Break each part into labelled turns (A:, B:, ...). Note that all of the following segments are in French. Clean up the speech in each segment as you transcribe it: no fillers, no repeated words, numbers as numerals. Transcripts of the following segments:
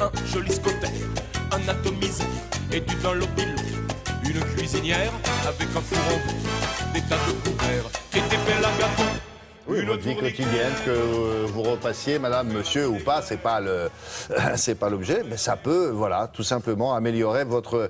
A: un joli scotère, un atomisé et du Dunlopil, une cuisinière avec un four en verre, des tas de couverts et des belles à gâteau.
B: Oui, votre vie quotidienne, que vous repassiez, madame, monsieur ou pas, c'est pas l'objet, mais ça peut, voilà, tout simplement améliorer votre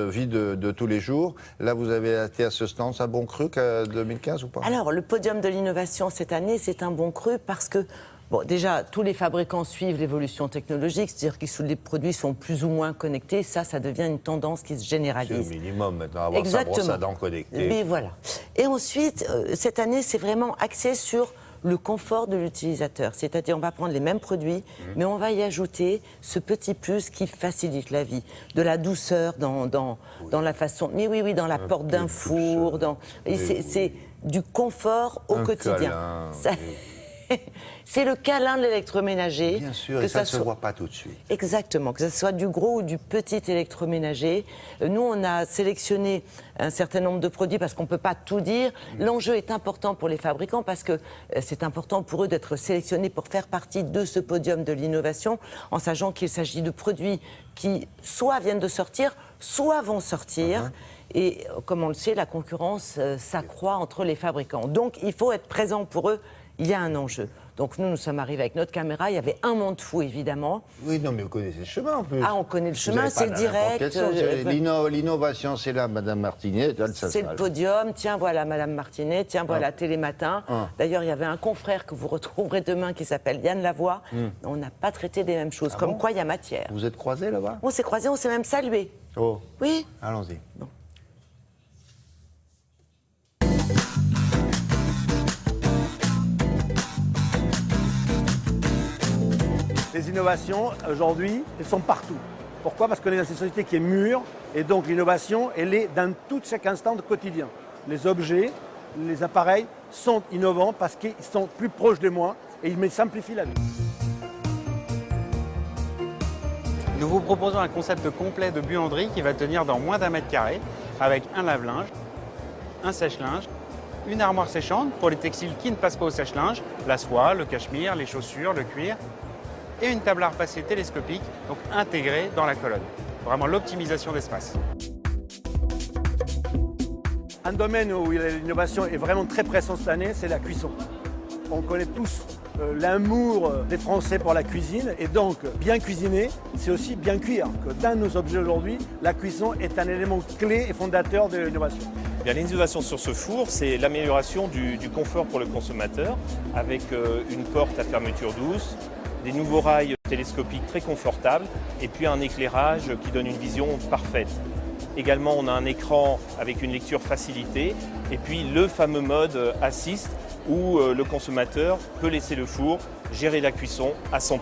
B: vie de tous les jours. Là, vous avez été à ce stand, c'est un bon cru 2015 ou pas?
C: Alors, le podium de l'innovation cette année, c'est un bon cru parce que, bon, déjà, tous les fabricants suivent l'évolution technologique, c'est-à-dire que les produits sont plus ou moins connectés. Ça devient une tendance qui se généralise.
B: C'est le minimum maintenant, avoir sa brosse à dents connectée.
C: Mais voilà. Et ensuite, cette année, c'est vraiment axé sur le confort de l'utilisateur. C'est-à-dire, on va prendre les mêmes produits, mais on va y ajouter ce petit plus qui facilite la vie. De la douceur dans la façon... Mais oui, dans la porte d'un four. C'est du confort au quotidien. C'est le câlin de l'électroménager.
B: Bien sûr, et ça ne se voit pas tout de suite.
C: Exactement, que ce soit du gros ou du petit électroménager. Nous, on a sélectionné un certain nombre de produits parce qu'on ne peut pas tout dire. L'enjeu est important pour les fabricants parce que c'est important pour eux d'être sélectionnés pour faire partie de ce podium de l'innovation, en sachant qu'il s'agit de produits qui soit viennent de sortir, soit vont sortir. Et comme on le sait, la concurrence s'accroît entre les fabricants. Donc, il faut être présent pour eux. Il y a un enjeu. Donc nous sommes arrivés avec notre caméra. Il y avait un monde fou, évidemment.
B: Oui, non, mais vous connaissez le chemin en plus.
C: Ah, on connaît le chemin, c'est direct.
B: L'innovation, c'est là, Madame Martinet.
C: C'est le podium. Tiens, voilà, Madame Martinet. Tiens, voilà, Télématin. D'ailleurs, il y avait un confrère que vous retrouverez demain qui s'appelle Yann Lavoie. On n'a pas traité des mêmes choses. Comme quoi, il y a matière.
B: Vous êtes croisés là-bas?
C: On s'est croisés, on s'est même salués.
B: Oh.
C: Oui.
B: Allons-y.
C: Bon.
D: Les innovations, aujourd'hui, elles sont partout. Pourquoi? Parce qu'on est dans une société qui est mûre, et donc l'innovation, elle est dans chaque instant de quotidien. Les objets, les appareils sont innovants parce qu'ils sont plus proches de moi et ils me simplifient la vie.
E: Nous vous proposons un concept complet de buanderie qui va tenir dans moins d'1 mètre carré, avec un lave-linge, un sèche-linge, une armoire séchante pour les textiles qui ne passent pas au sèche-linge, la soie, le cachemire, les chaussures, le cuir, et une table à repasser télescopique, donc intégrée dans la colonne. Vraiment l'optimisation d'espace.
D: Un domaine où l'innovation est vraiment très présente cette année, c'est la cuisson. On connaît tous l'amour des Français pour la cuisine, et donc bien cuisiner, c'est aussi bien cuire. Que dans nos objets aujourd'hui, la cuisson est un élément clé et fondateur de l'innovation.
F: L'innovation sur ce four, c'est l'amélioration du confort pour le consommateur, avec une porte à fermeture douce, des nouveaux rails télescopiques très confortables et puis un éclairage qui donne une vision parfaite. Également, on a un écran avec une lecture facilitée et puis le fameux mode Assist où le consommateur peut laisser le four gérer la cuisson à 100%.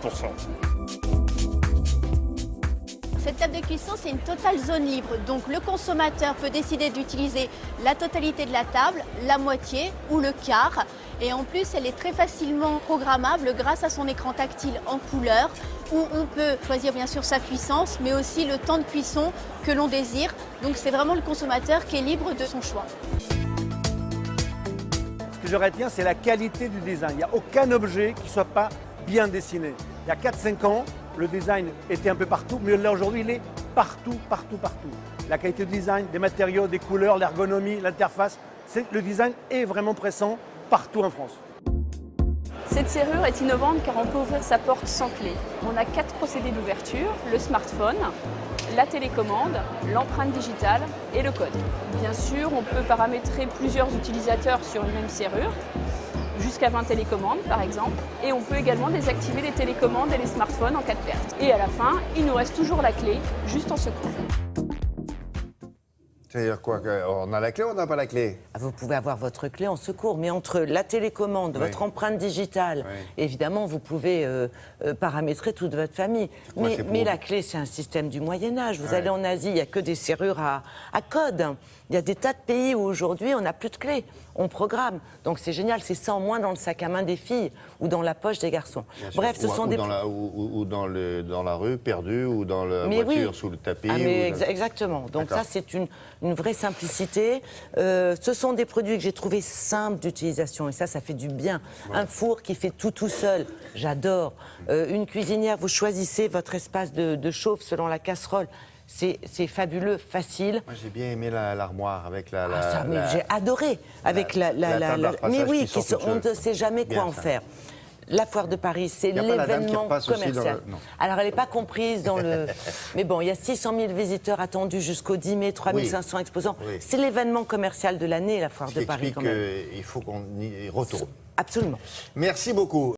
G: Cette table de cuisson, c'est une totale zone libre. Donc le consommateur peut décider d'utiliser la totalité de la table, la moitié ou le quart. Et en plus, elle est très facilement programmable grâce à son écran tactile en couleur où on peut choisir bien sûr sa puissance, mais aussi le temps de cuisson que l'on désire. Donc c'est vraiment le consommateur qui est libre de son choix.
D: Ce que je retiens, c'est la qualité du design. Il n'y a aucun objet qui ne soit pas bien dessiné. Il y a 4-5 ans, le design était un peu partout, mais là aujourd'hui, il est partout, partout, partout. La qualité du design, des matériaux, des couleurs, l'ergonomie, l'interface, le design est vraiment présent partout en France.
H: Cette serrure est innovante car on peut ouvrir sa porte sans clé. On a 4 procédés d'ouverture, le smartphone, la télécommande, l'empreinte digitale et le code. Bien sûr, on peut paramétrer plusieurs utilisateurs sur une même serrure, jusqu'à 20 télécommandes par exemple, et on peut également désactiver les télécommandes et les smartphones en cas de perte. Et à la fin, il nous reste toujours la clé, juste en secours.
B: C'est-à-dire quoi? On a la clé ou on n'a pas la clé?
C: Vous pouvez avoir votre clé en secours, mais entre la télécommande, votre empreinte digitale, évidemment, vous pouvez paramétrer toute votre famille. Mais la clé, c'est un système du Moyen-Âge. Vous allez en Asie, il n'y a que des serrures à code. Il y a des tas de pays où aujourd'hui, on n'a plus de clé. On programme. Donc c'est génial, c'est ça en moins dans le sac à main des filles ou dans la poche des garçons. Bref, ce sont des...
B: Ou dans la rue, perdue, ou dans la voiture, sous le tapis.
C: Exactement. Donc ça, c'est une une vraie simplicité. Ce sont des produits que j'ai trouvés simples d'utilisation et ça fait du bien. Un four qui fait tout seul, j'adore. Une cuisinière, vous choisissez votre espace de chauffe selon la casserole. C'est fabuleux, facile.
B: Moi, j'ai bien aimé l'armoire avec la...
C: J'ai adoré. Avec la mais oui, on ne sait jamais quoi en faire. La foire de Paris, c'est l'événement commercial. Alors, elle n'est pas comprise dans le... Mais bon, il y a 600 000 visiteurs attendus jusqu'au 10 mai, 3500 exposants. Oui. C'est l'événement commercial de l'année, la foire de Paris.
B: Il faut qu'on y retourne.
C: Absolument.
B: Merci beaucoup.